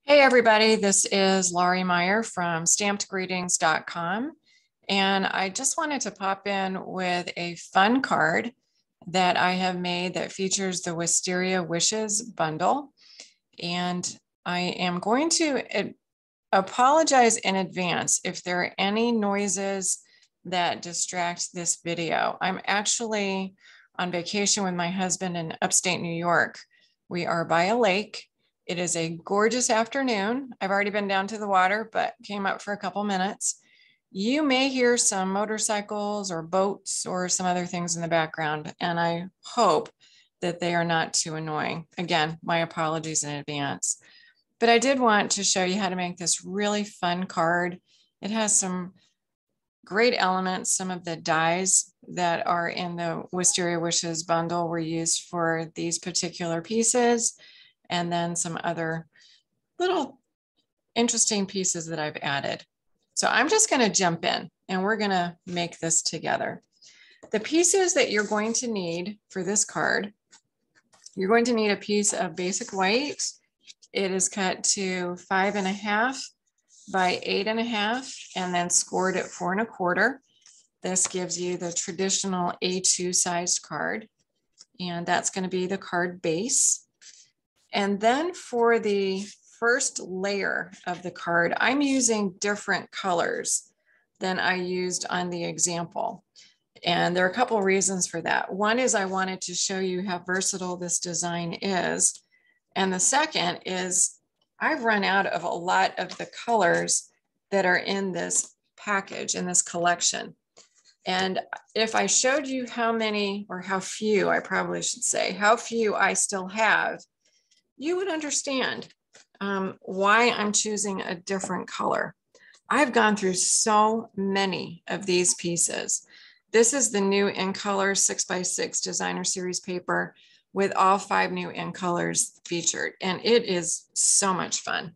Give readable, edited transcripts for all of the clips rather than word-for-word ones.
Hey everybody, this is Laurie Meyer from stampedgreetings.com, and I just wanted to pop in with a fun card that I have made that features the Wisteria Wishes bundle. And I am going to apologize in advance if there are any noises that distract this video. I'm actually on vacation with my husband in upstate New York. We are by a lake. It is a gorgeous afternoon. I've already been down to the water, but came up for a couple minutes. You may hear some motorcycles or boats or some other things in the background, and I hope that they are not too annoying. Again, my apologies in advance. But I did want to show you how to make this really fun card. It has some great elements. Some of the dies that are in the Wisteria Wishes bundle were used for these particular pieces, and then some other little interesting pieces that I've added. So I'm just going to jump in and we're going to make this together. The pieces that you're going to need for this card, you're going to need a piece of basic white. It is cut to 5.5 by 8.5 and then scored at 4.25. This gives you the traditional A2 sized card, and that's going to be the card base. And then for the first layer of the card, I'm using different colors than I used on the example. And there are a couple of reasons for that. One is I wanted to show you how versatile this design is. And the second is I've run out of a lot of the colors that are in this package, in this collection. And if I showed you how many, or how few, I probably should say, how few I still have, you would understand why I'm choosing a different color. I've gone through so many of these pieces. This is the new in color 6x6 designer series paper with all 5 new in colors featured. And it is so much fun.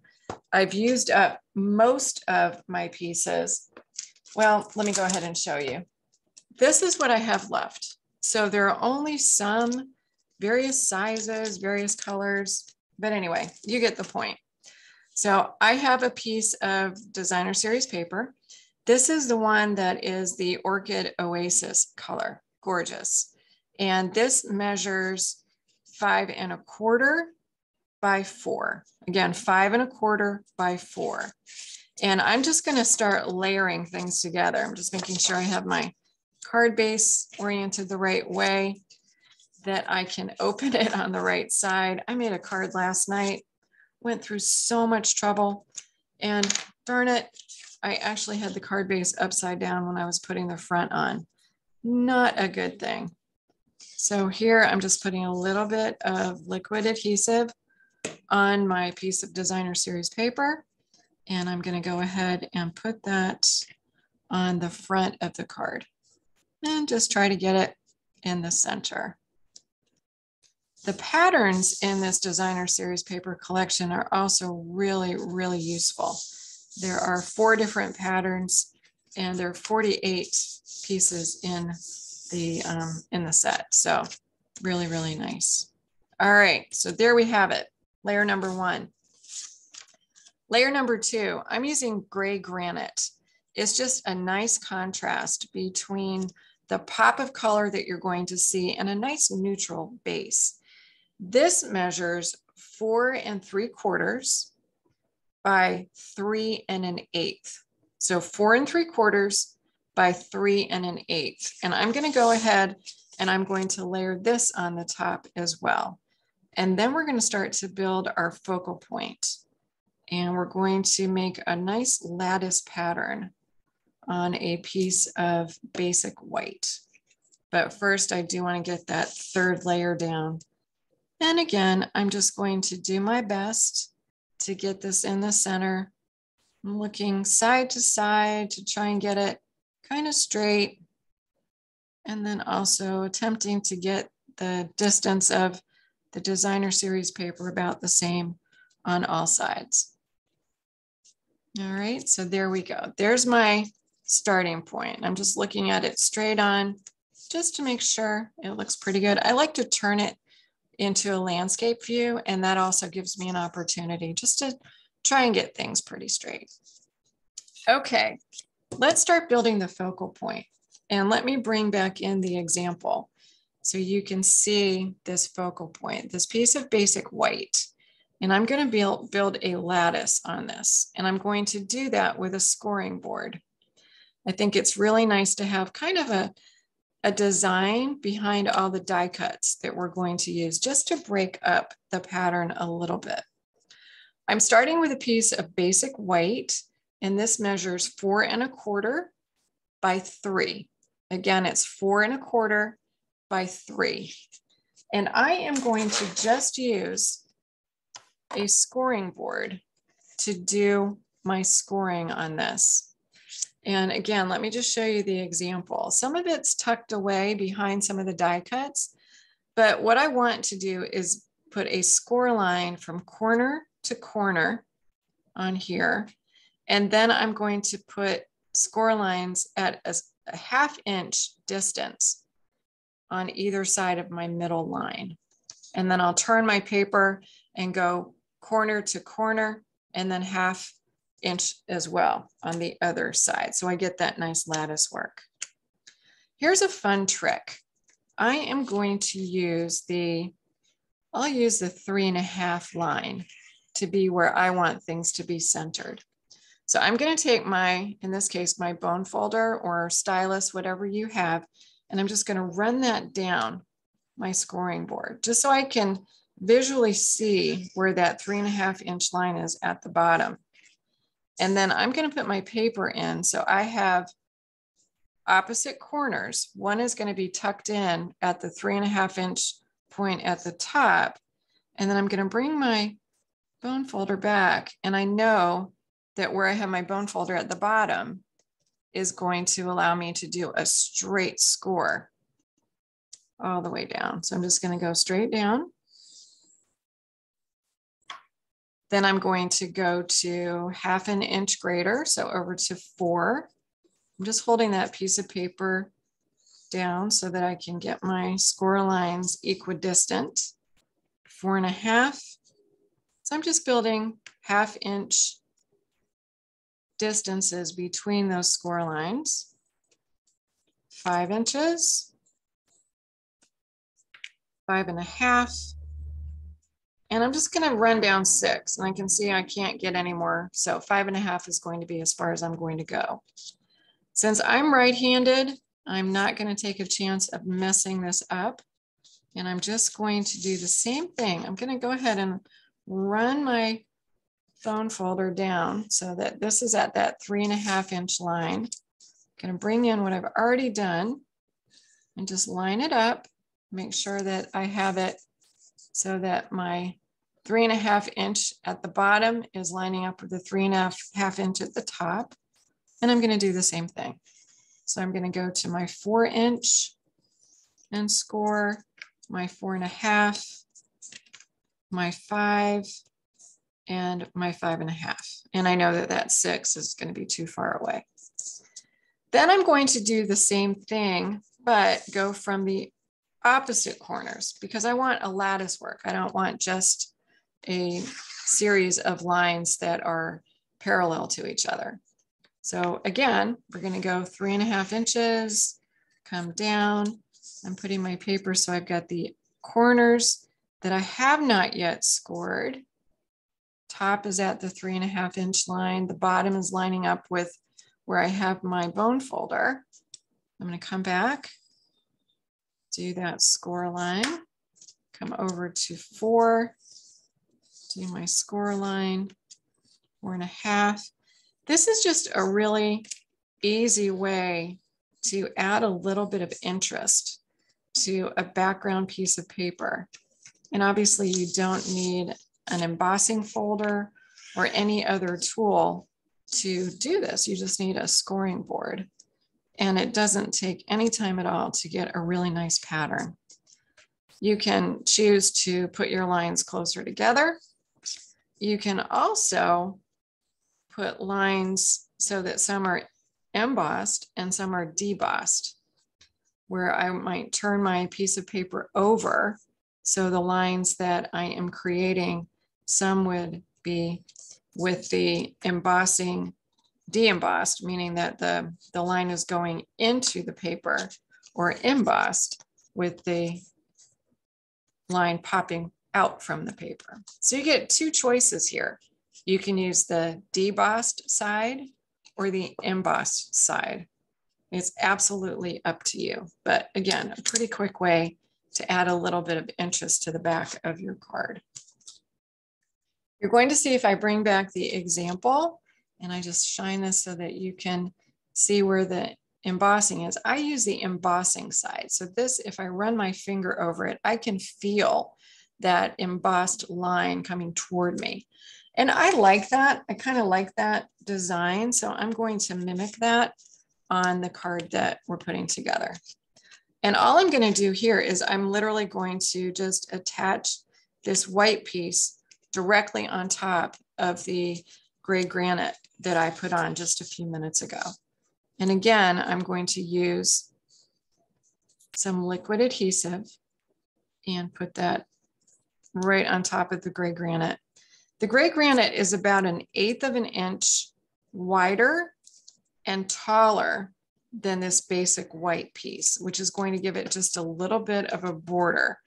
I've used up most of my pieces. Well, let me go ahead and show you. This is what I have left. So there are only some various sizes, various colors, but anyway, you get the point. So I have a piece of designer series paper. This is the one that is the Orchid Oasis color, gorgeous. And this measures 5.25 by 4. Again, 5.25 by 4. And I'm just going to start layering things together. I'm just making sure I have my card base oriented the right way, that I can open it on the right side. I made a card last night, went through so much trouble, and darn it, I actually had the card base upside down when I was putting the front on. Not a good thing. So here I'm just putting a little bit of liquid adhesive on my piece of designer series paper, and I'm going to go ahead and put that on the front of the card and just try to get it in the center. The patterns in this designer series paper collection are also really, really useful. There are 4 different patterns, and there are 48 pieces in the set. So really, really nice. All right, so there we have it. Layer number 1. Layer number 2, I'm using gray granite. It's just a nice contrast between the pop of color that you're going to see and a nice neutral base. This measures 4.75 by 3.125. So 4.75 by 3.125. And I'm going to go ahead and I'm going to layer this on the top as well. And then we're going to start to build our focal point. And we're going to make a nice lattice pattern on a piece of basic white. But first, I do want to get that 3rd layer down. And again, I'm just going to do my best to get this in the center. I'm looking side to side to try and get it kind of straight. And then also attempting to get the distance of the designer series paper about the same on all sides. All right, so there we go. There's my starting point. I'm just looking at it straight on just to make sure it looks pretty good. I like to turn it into a landscape view, and that also gives me an opportunity just to try and get things pretty straight. Okay, let's start building the focal point. And let me bring back in the example so you can see this focal point, this piece of basic white. And I'm going to build a lattice on this. And I'm going to do that with a scoring board. I think it's really nice to have kind of a design behind all the die cuts that we're going to use just to break up the pattern a little bit. I'm starting with a piece of basic white, and this measures 4 1/4 by 3. Again, it's 4 1/4 by 3. And I am going to just use a scoring board to do my scoring on this. And again, let me just show you the example. Some of it's tucked away behind some of the die cuts, but what I want to do is put a score line from corner to corner on here. And then I'm going to put score lines at a 1/2 inch distance on either side of my middle line. And then I'll turn my paper and go corner to corner and then 1/2 inch as well on the other side. So I get that nice lattice work. Here's a fun trick. I am going to use I'll use the 3 1/2 line to be where I want things to be centered. So I'm going to take in this case, my bone folder or stylus, whatever you have, and I'm just going to run that down my scoring board just so I can visually see where that 3 1/2 inch line is at the bottom. And then I'm going to put my paper in. So I have opposite corners. One is going to be tucked in at the 3 1/2 inch point at the top. And then I'm going to bring my bone folder back. And I know that where I have my bone folder at the bottom is going to allow me to do a straight score all the way down. So I'm just going to go straight down. Then I'm going to go to 1/2 inch greater, so over to 4. I'm just holding that piece of paper down so that I can get my score lines equidistant. 4 1/2. So I'm just building 1/2 inch distances between those score lines. 5 inches, 5 1/2. And I'm just going to run down 6, and I can see I can't get any more. So 5 1/2 is going to be as far as I'm going to go. Since I'm right-handed, I'm not going to take a chance of messing this up. And I'm just going to do the same thing. I'm going to go ahead and run my bone folder down so that this is at that 3 1/2 inch line. I'm going to bring in what I've already done and just line it up. Make sure that I have it so that my 3 1/2 inch at the bottom is lining up with the 3 1/2 inch at the top. And I'm going to do the same thing. So I'm going to go to my 4 inch and score my 4 1/2, my 5, and my 5 1/2. And I know that that 6 is going to be too far away. Then I'm going to do the same thing, but go from the opposite corners because I want a lattice work. I don't want just a series of lines that are parallel to each other. So again, we're going to go 3 1/2 inches, come down. I'm putting my paper so I've got the corners that I have not yet scored. Top is at the 3 1/2 inch line. The bottom is lining up with where I have my bone folder. I'm going to come back, do that score line, come over to 4, do my score line, 4 1/2. This is just a really easy way to add a little bit of interest to a background piece of paper. And obviously you don't need an embossing folder or any other tool to do this. You just need a scoring board. And it doesn't take any time at all to get a really nice pattern. You can choose to put your lines closer together. You can also put lines so that some are embossed and some are debossed, where I might turn my piece of paper over so the lines that I am creating, some would be with the embossing de-embossed, meaning that the line is going into the paper, or embossed with the line popping out from the paper. So you get two choices here. You can use the debossed side or the embossed side. It's absolutely up to you. But again, a pretty quick way to add a little bit of interest to the back of your card. You're going to see if I bring back the example and I just shine this so that you can see where the embossing is. I use the embossing side. So this, if I run my finger over it, I can feel that embossed line coming toward me. And I like that. I kind of like that design. So I'm going to mimic that on the card that we're putting together. And all I'm going to do here is I'm literally going to just attach this white piece directly on top of the gray granite that I put on just a few minutes ago. And again, I'm going to use some liquid adhesive and put that right on top of the gray granite. The gray granite is about 1/8 of an inch wider and taller than this basic white piece, which is going to give it just a little bit of a border.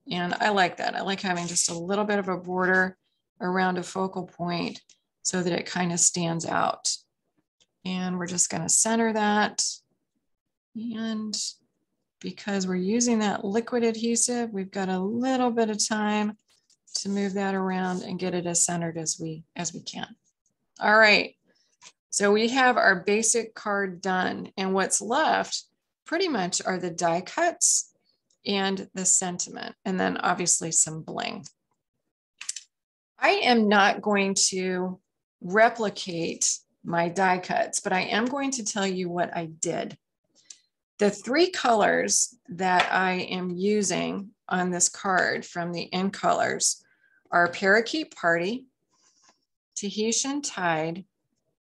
And I like that. I like having just a little bit of a border around a focal point so that it kind of stands out. And we're just going to center that. And because we're using that liquid adhesive, we've got a little bit of time to move that around and get it as centered as we can. All right. So we have our basic card done, and what's left pretty much are the die cuts and the sentiment, and then obviously some bling. I am not going to replicate my die cuts, but I am going to tell you what I did. The 3 colors that I am using on this card from the In Colors are Parakeet Party, Tahitian Tide,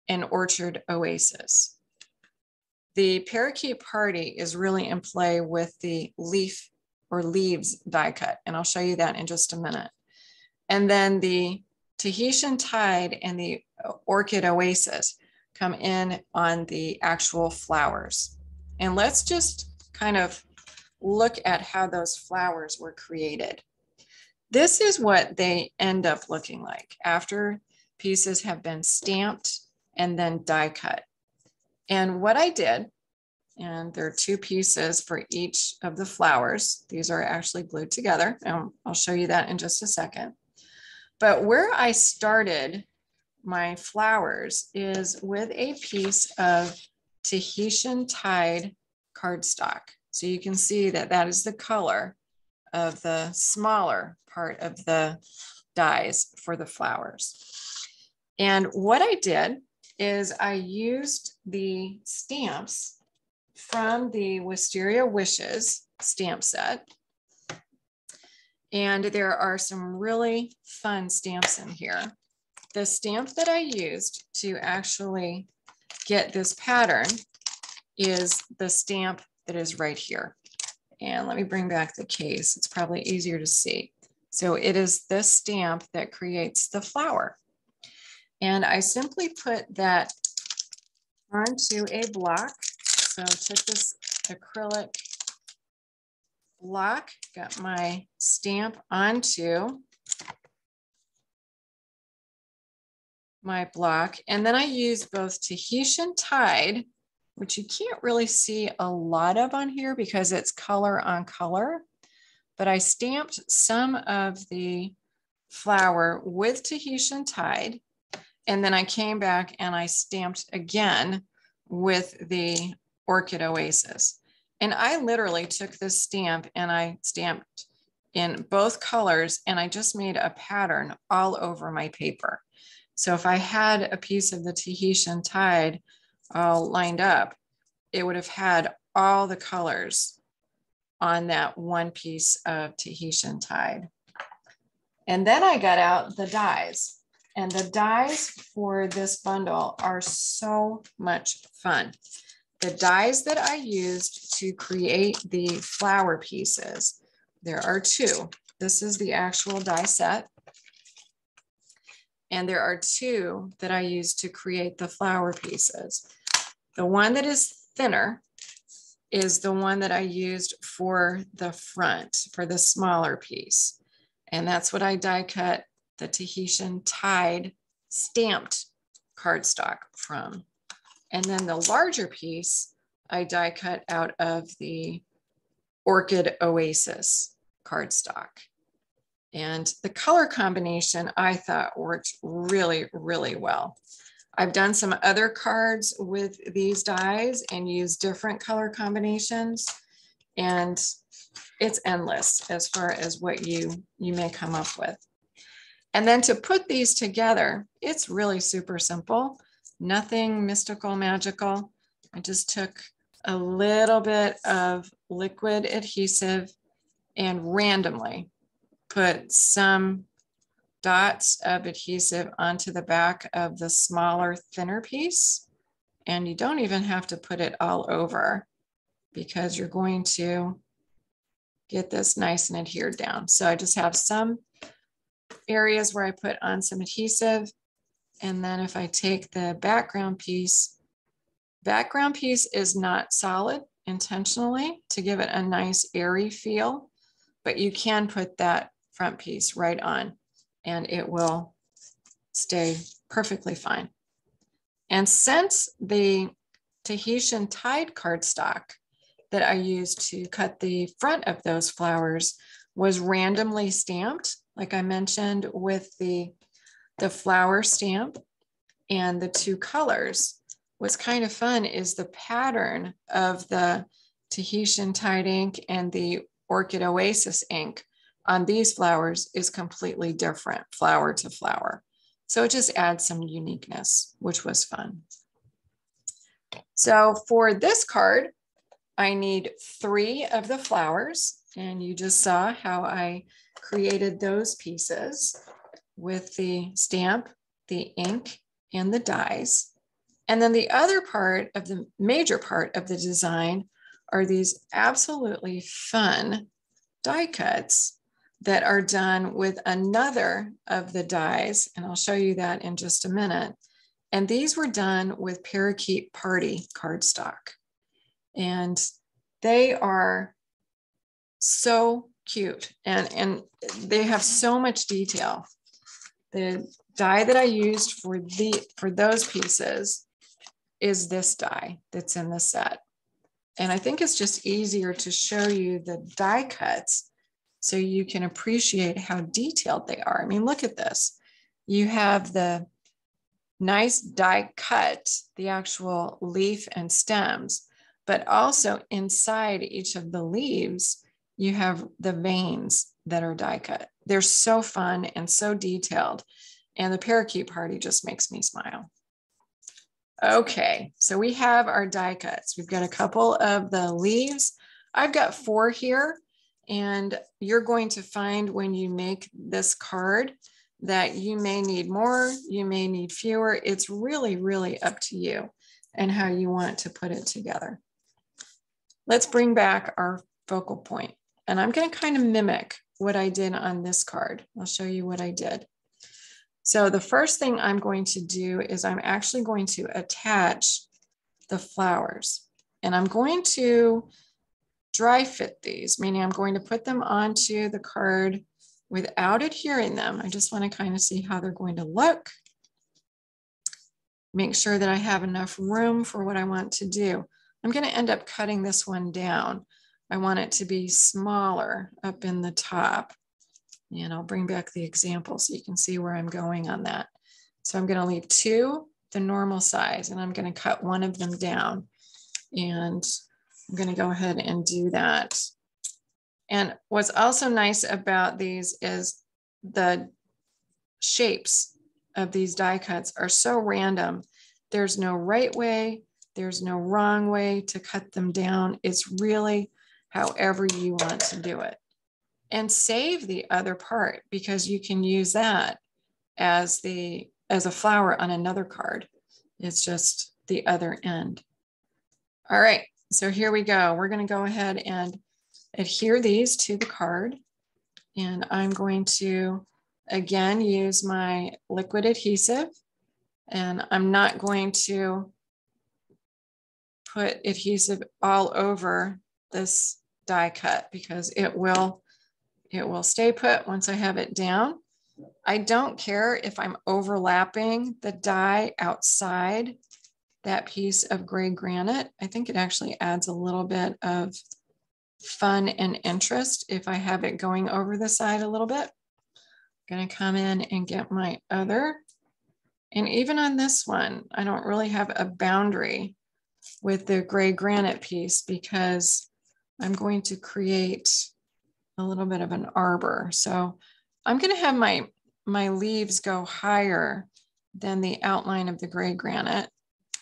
and Orchard Oasis. The Parakeet Party is really in play with the leaf or leaves die cut, and I'll show you that in just a minute. And then the Tahitian Tide and the Orchid Oasis come in on the actual flowers. And let's just kind of look at how those flowers were created. This is what they end up looking like after pieces have been stamped and then die cut. And what I did, and there are 2 pieces for each of the flowers. These are actually glued together, and I'll show you that in just a second. But where I started my flowers is with a piece of Tahitian Tide cardstock. So you can see that that is the color of the smaller part of the dies for the flowers. And what I did is I used the stamps from the Wisteria Wishes stamp set. And there are some really fun stamps in here. The stamp that I used to actually get this pattern is the stamp that is right here. And let me bring back the case. It's probably easier to see. So it is this stamp that creates the flower. And I simply put that onto a block. So I took this acrylic block, got my stamp onto my block, and then I used both Tahitian Tide, which you can't really see a lot of on here because it's color on color, but I stamped some of the flower with Tahitian Tide, and then I came back and I stamped again with the Orchid Oasis. And I literally took this stamp and I stamped in both colors, and I just made a pattern all over my paper. So if I had a piece of the Tahitian Tide all lined up, it would have had all the colors on that one piece of Tahitian Tide. And then I got out the dies, and the dies for this bundle are so much fun. The dies that I used to create the flower pieces, there are 2. This is the actual die set. And there are two that I use to create the flower pieces. The one that is thinner is the one that I used for the front, for the smaller piece. And that's what I die cut the Tahitian tied stamped cardstock from. And then the larger piece, I die cut out of the Orchid Oasis cardstock. And the color combination I thought worked really, really well. I've done some other cards with these dies and used different color combinations, and it's endless as far as what you may come up with. And then to put these together, it's really super simple, nothing mystical, magical. I just took a little bit of liquid adhesive and randomly put some dots of adhesive onto the back of the smaller, thinner piece. And you don't even have to put it all over because you're going to get this nice and adhered down. So I just have some areas where I put on some adhesive. And then if I take the background piece is not solid intentionally to give it a nice airy feel, but you can put that front piece right on and it will stay perfectly fine. And since the Tahitian tied cardstock that I used to cut the front of those flowers was randomly stamped, like I mentioned with the flower stamp and the two colors, what's kind of fun is the pattern of the Tahitian tied ink and the Orchid Oasis ink on these flowers is completely different, flower to flower. So it just adds some uniqueness, which was fun. So for this card, I need 3 of the flowers, and you just saw how I created those pieces with the stamp, the ink, and the dies. And then the other part of the major part of the design are these absolutely fun die cuts that are done with another of the dies, and I'll show you that in just a minute. And these were done with Parakeet Party cardstock. And they are so cute and they have so much detail. The die that I used for those pieces is this die that's in the set. And I think it's just easier to show you the die cuts so you can appreciate how detailed they are. I mean, look at this. You have the nice die cut, the actual leaf and stems, but also inside each of the leaves, you have the veins that are die cut. They're so fun and so detailed. And the Parakeet Party just makes me smile. Okay, so we have our die cuts. We've got a couple of the leaves. I've got 4 here, and you're going to find when you make this card that you may need more, you may need fewer. It's really, really up to you and how you want to put it together. Let's bring back our focal point. And I'm going to kind of mimic what I did on this card. I'll show you what I did. So the first thing I'm going to do is I'm actually going to attach the flowers. And I'm going to dry fit these, meaning I'm going to put them onto the card without adhering them. I just want to kind of see how they're going to look. Make sure that I have enough room for what I want to do. I'm going to end up cutting this one down. I want it to be smaller up in the top. And I'll bring back the example so you can see where I'm going on that. So I'm going to leave 2 the normal size, and I'm going to cut one of them down. And I'm going to go ahead and do that. And what's also nice about these is the shapes of these die cuts are so random. There's no right way, there's no wrong way to cut them down. It's really however you want to do it. And save the other part because you can use that as a flower on another card. It's just the other end. All right, so here we go. We're going to go ahead and adhere these to the card. And I'm going to again, use my liquid adhesive, and I'm not going to put adhesive all over this die cut because it will stay put once I have it down. I don't care if I'm overlapping the die outside that piece of gray granite. I think it actually adds a little bit of fun and interest if I have it going over the side a little bit. I'm going to come in and get my other. And even on this one, I don't really have a boundary with the gray granite piece because I'm going to create a little bit of an arbor. So I'm going to have my leaves go higher than the outline of the gray granite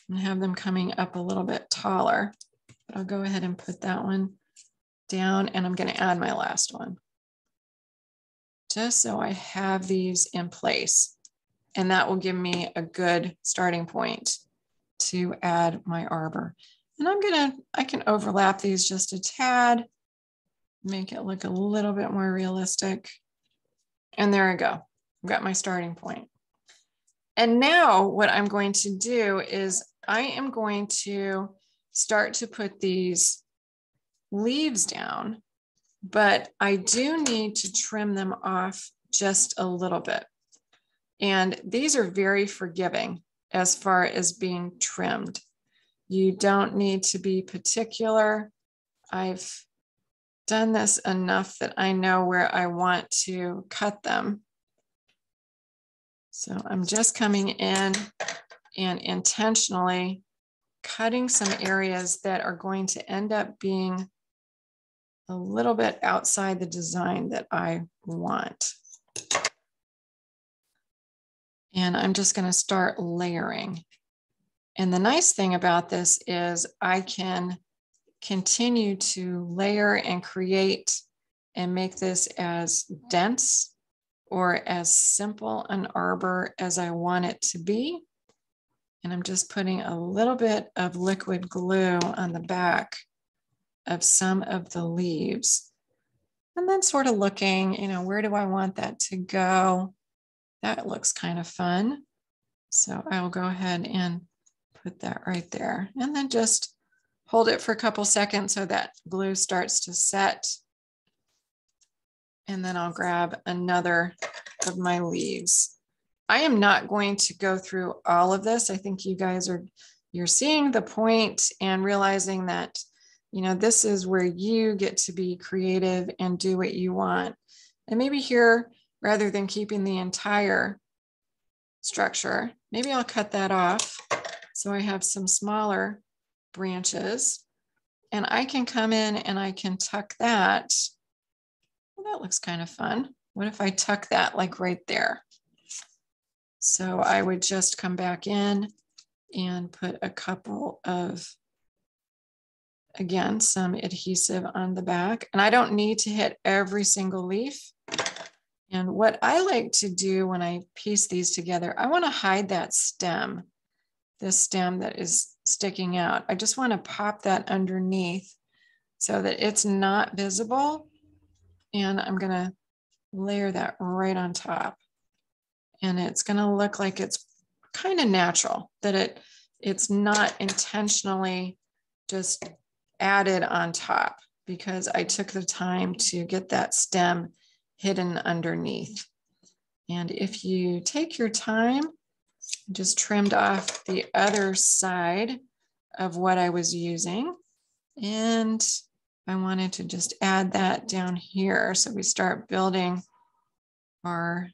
and have them coming up a little bit taller. But I'll go ahead and put that one down, and I'm going to add my last one just so I have these in place. And that will give me a good starting point to add my arbor. And I can overlap these just a tad, make it look a little bit more realistic. And there I go. I've got my starting point. And now what I'm going to do is I am going to start to put these leaves down, but I do need to trim them off just a little bit. And these are very forgiving as far as being trimmed. You don't need to be particular. I've done this enough that I know where I want to cut them. So I'm just coming in and intentionally cutting some areas that are going to end up being a little bit outside the design that I want. And I'm just going to start layering. And the nice thing about this is I can continue to layer and create and make this as dense or as simple an arbor as I want it to be. And I'm just putting a little bit of liquid glue on the back of some of the leaves. And then sort of looking, where do I want that to go? That looks kind of fun. So I'll go ahead and put that right there. And then just hold it for a couple seconds so that glue starts to set. And then I'll grab another of my leaves. I am not going to go through all of this. I think you guys you're seeing the point and realizing that, this is where you get to be creative and do what you want. And maybe here, rather than keeping the entire structure, maybe I'll cut that off. So I have some smaller branches, and I can come in and I can tuck that. Well, that looks kind of fun. What if I tuck that like right there? So I would just come back in and put a couple of, again, some adhesive on the back. And I don't need to hit every single leaf. And what I like to do when I piece these together, I want to hide that stem, this stem that is sticking out. I just want to pop that underneath so that it's not visible. And I'm going to layer that right on top. And it's going to look like it's kind of natural, that it's not intentionally just added on top, because I took the time to get that stem hidden underneath. And if you take your time, just trimmed off the other side of what I was using. And I wanted to just add that down here. So we start building our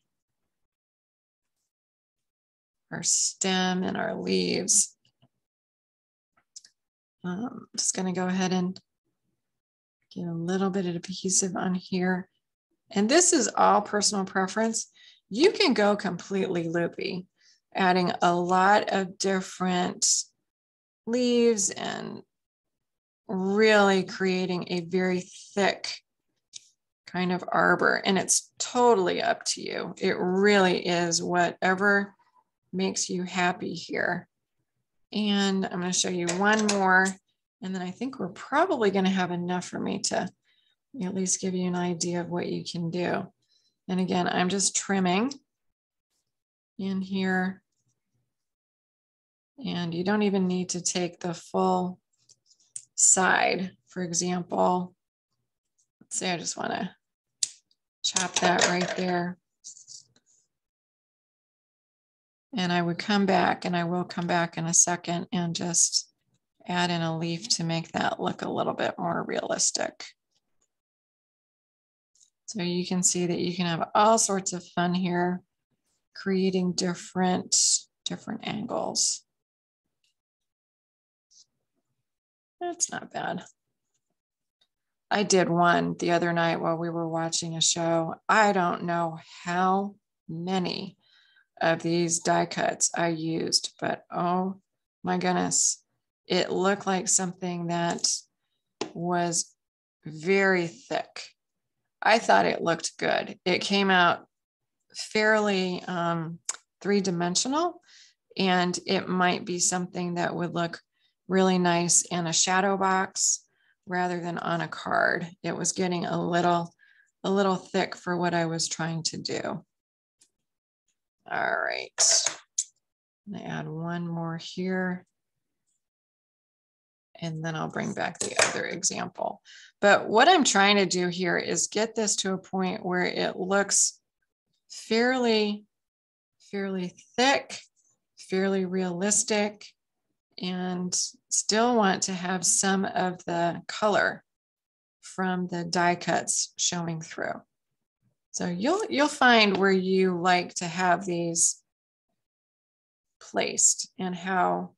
stem and our leaves. I'm just going to go ahead and get a little bit of adhesive on here. And this is all personal preference. You can go completely loopy, adding a lot of different leaves and really creating a very thick kind of arbor. And it's totally up to you. It really is whatever makes you happy here. And I'm going to show you one more, and then I think we're probably going to have enough for me to at least give you an idea of what you can do. And again, I'm just trimming in here. And you don't even need to take the full side. For example, let's say I just want to chop that right there. And I would come back, and I will come back in a second and just add in a leaf to make that look a little bit more realistic. So you can see that you can have all sorts of fun here, creating different angles. That's not bad. I did one the other night while we were watching a show. I don't know how many of these die cuts I used, but oh my goodness, it looked like something that was very thick. I thought it looked good. It came out fairly three-dimensional, and it might be something that would look really nice in a shadow box rather than on a card. It was getting a little thick for what I was trying to do. All right, I'm gonna add one more here, and then I'll bring back the other example. But what I'm trying to do here is get this to a point where it looks fairly thick, fairly realistic, and still want to have some of the color from the die cuts showing through. So you'll find where you like to have these placed and how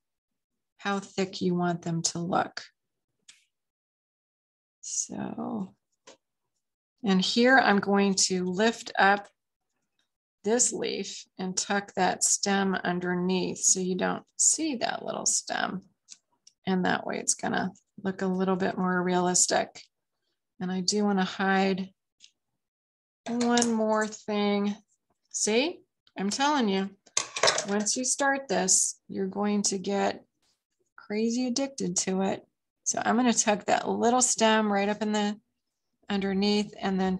thick you want them to look. So, and here I'm going to lift up this leaf and tuck that stem underneath so you don't see that little stem. And that way it's gonna look a little bit more realistic. And I do want to hide one more thing. See, I'm telling you, once you start this, you're going to get crazy addicted to it. So I'm going to tuck that little stem right up in the underneath and then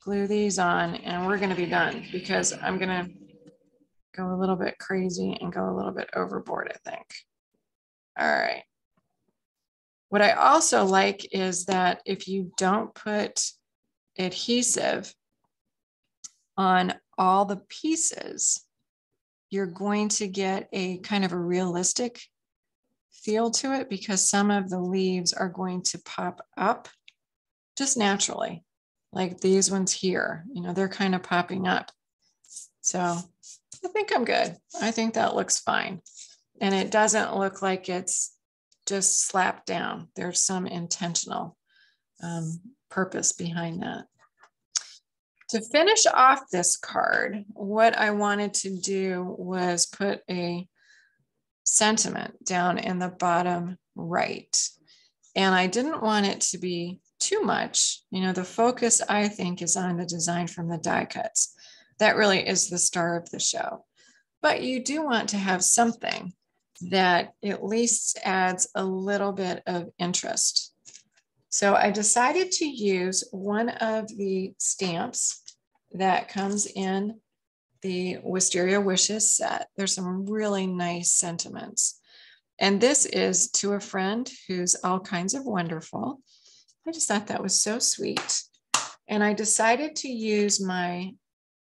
glue these on, and we're going to be done because I'm going to go a little bit crazy and go a little bit overboard, I think. All right. What I also like is that if you don't put adhesive on all the pieces, you're going to get a kind of a realistic feel to it because some of the leaves are going to pop up just naturally, like these ones here, you know, they're kind of popping up. So I think I'm good. I think that looks fine. And it doesn't look like it's just slapped down. There's some intentional purpose behind that. To finish off this card, what I wanted to do was put a sentiment down in the bottom right. And I didn't want it to be too much. You know, the focus, I think, is on the design from the die cuts. That really is the star of the show. But you do want to have something that at least adds a little bit of interest. So I decided to use one of the stamps that comes in the Wisteria Wishes set. There's some really nice sentiments. And this is to a friend who's all kinds of wonderful. I just thought that was so sweet. And I decided to use my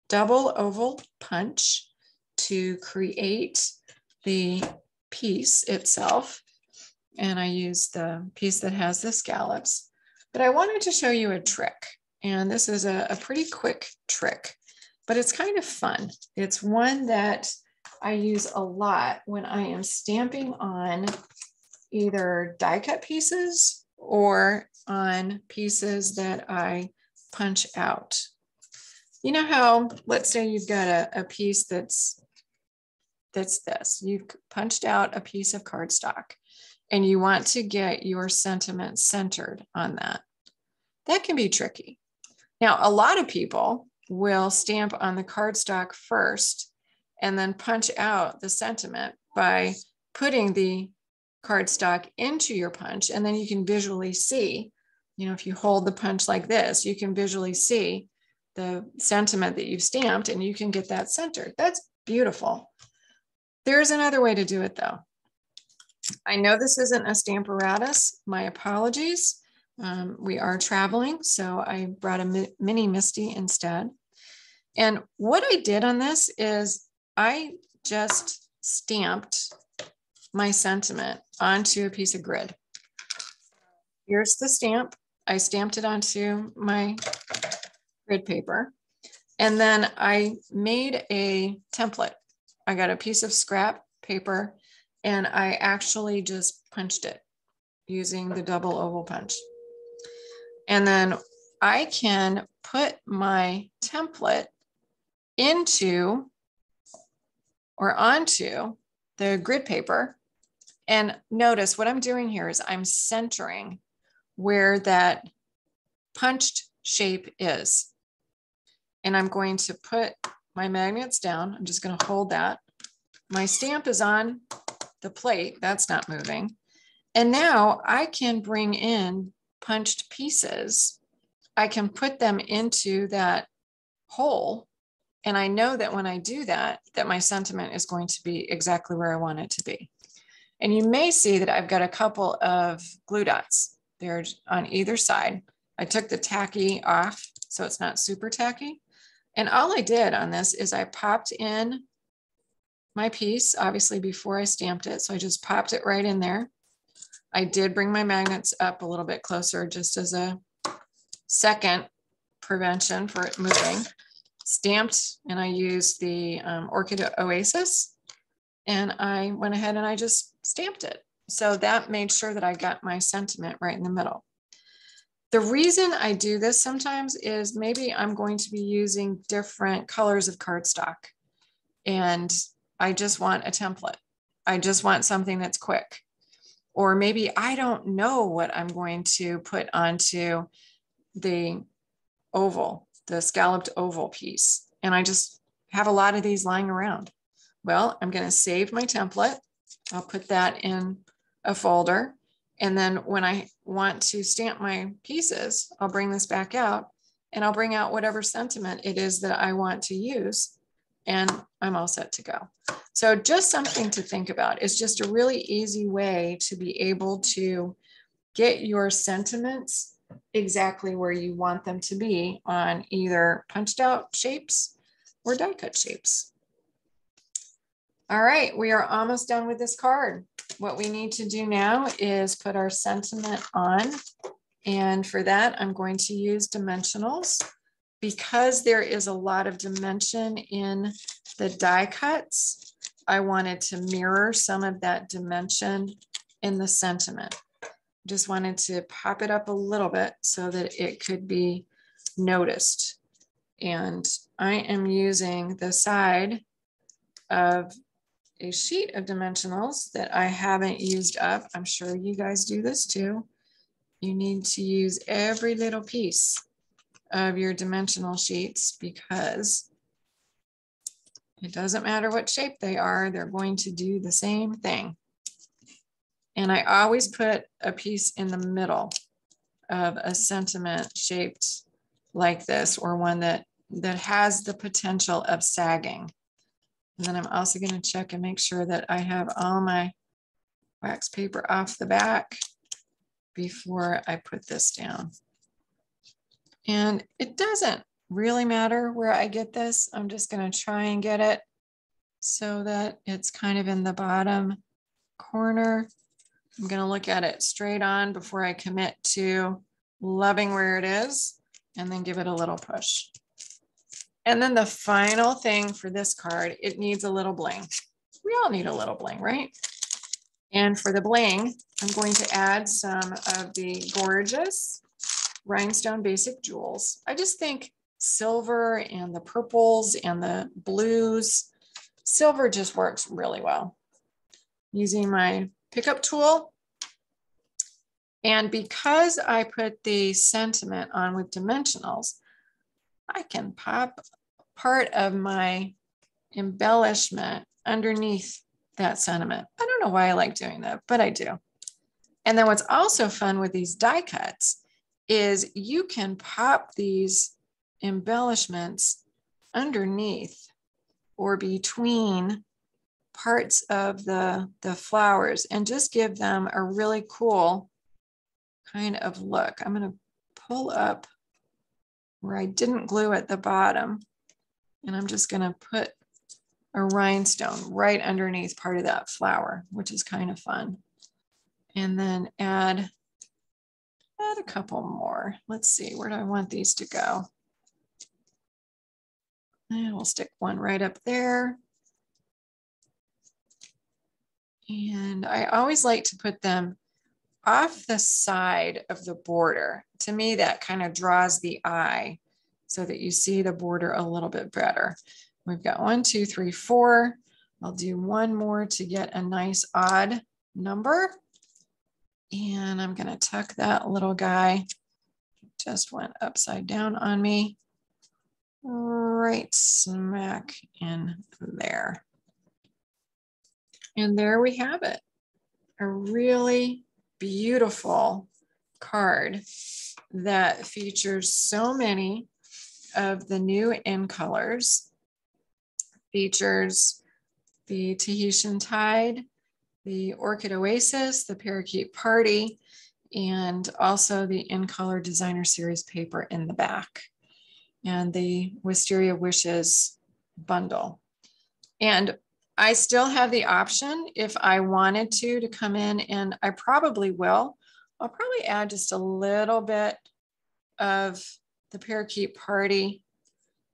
double oval punch to create the piece itself. And I used the piece that has the scallops. But I wanted to show you a trick. And this is a pretty quick trick, but it's kind of fun. It's one that I use a lot when I am stamping on either die cut pieces or on pieces that I punch out. You know how, let's say you've got a piece that's this. You've punched out a piece of cardstock and you want to get your sentiment centered on that. That can be tricky. Now, a lot of people will stamp on the cardstock first and then punch out the sentiment by putting the cardstock into your punch. And then you can visually see, you know, if you hold the punch like this, you can visually see the sentiment that you've stamped, and you can get that centered. That's beautiful. There's another way to do it though. I know this isn't a Stamparatus. My apologies. We are traveling, so I brought a mini Misty instead. And what I did on this is I just stamped my sentiment onto a piece of grid. Here's the stamp. I stamped it onto my grid paper. And then I made a template. I got a piece of scrap paper and I actually just punched it using the double oval punch. And then I can put my template into or onto the grid paper. And notice what I'm doing here is I'm centering where that punched shape is. And I'm going to put my magnets down. I'm just going to hold that. My stamp is on the plate. That's not moving. And now I can bring in punched pieces. I can put them into that hole. And I know that when I do that, that my sentiment is going to be exactly where I want it to be. And you may see that I've got a couple of glue dots. They're on either side. I took the tacky off, so it's not super tacky. And all I did on this is I popped in my piece, obviously before I stamped it. So I just popped it right in there. I did bring my magnets up a little bit closer just as a second prevention for it moving. Stamped, and I used the Orchid Oasis, and I went ahead and I just stamped it. So that made sure that I got my sentiment right in the middle. The reason I do this sometimes is maybe I'm going to be using different colors of cardstock and I just want a template. I just want something that's quick. Or maybe I don't know what I'm going to put onto the oval, the scalloped oval piece. And I just have a lot of these lying around. Well, I'm going to save my template. I'll put that in a folder. And then when I want to stamp my pieces, I'll bring this back out and I'll bring out whatever sentiment it is that I want to use. And I'm all set to go. So just something to think about. It's just a really easy way to be able to get your sentiments exactly where you want them to be on either punched out shapes or die cut shapes. All right, we are almost done with this card. What we need to do now is put our sentiment on. And for that, I'm going to use dimensionals. Because there is a lot of dimension in the die cuts, I wanted to mirror some of that dimension in the sentiment. Just wanted to pop it up a little bit so that it could be noticed. And I am using the side of a sheet of dimensionals that I haven't used up. I'm sure you guys do this too. You need to use every little piece of your dimensional sheets because it doesn't matter what shape they are, they're going to do the same thing. And I always put a piece in the middle of a sentiment shaped like this, or one that has the potential of sagging. And then I'm also going to check and make sure that I have all my wax paper off the back before I put this down. And it doesn't really matter where I get this. I'm just going to try and get it so that it's kind of in the bottom corner. I'm going to look at it straight on before I commit to loving where it is, and then give it a little push. And then the final thing for this card, it needs a little bling. We all need a little bling, right? And for the bling, I'm going to add some of the gorgeous rhinestone basic jewels. I just think silver and the purples and the blues, silver just works really well. Using my pickup tool. And because I put the sentiment on with dimensionals, I can pop part of my embellishment underneath that sentiment. I don't know why I like doing that, but I do. And then what's also fun with these die cuts is you can pop these embellishments underneath or between parts of the flowers and just give them a really cool kind of look. I'm going to pull up where I didn't glue at the bottom, and I'm just going to put a rhinestone right underneath part of that flower, which is kind of fun. And then add a couple more. Let's see, where do I want these to go? And we'll stick one right up there. And I always like to put them off the side of the border. To me, that kind of draws the eye so that you see the border a little bit better. We've got 1, 2, 3, 4. I'll do one more to get a nice odd number. And I'm going to tuck that little guy, just went upside down on me, right smack in there. And there we have it. A really beautiful card that features so many of the new in colors. Features the Tahitian Tide, the Orchid Oasis, the Parakeet Party, and also the In Color Designer Series paper in the back, and the Wisteria Wishes bundle. And I still have the option, if I wanted to come in, and I probably will, I'll probably add just a little bit of the Parakeet Party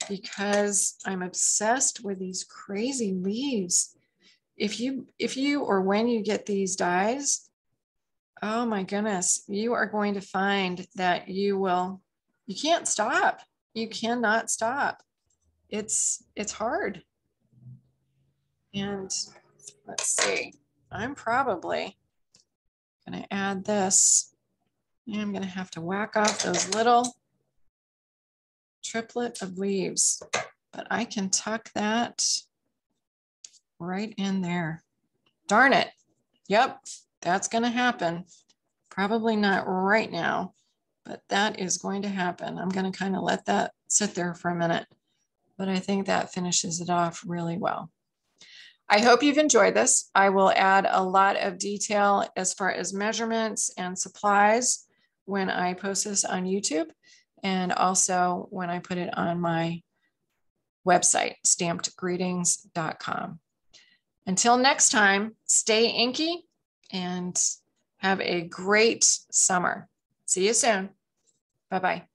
because I'm obsessed with these crazy leaves. If you or when you get these dies, oh my goodness, you are going to find that you can't stop. You cannot stop. It's hard. And let's see, I'm probably going to add this. And I'm going to have to whack off those little triplet of leaves, but I can tuck that right in there. Darn it. Yep, that's going to happen. Probably not right now, but that is going to happen. I'm going to kind of let that sit there for a minute, but I think that finishes it off really well. I hope you've enjoyed this. I will add a lot of detail as far as measurements and supplies when I post this on YouTube, and also when I put it on my website, stampedgreetings.com. Until next time, stay inky and have a great summer. See you soon. Bye-bye.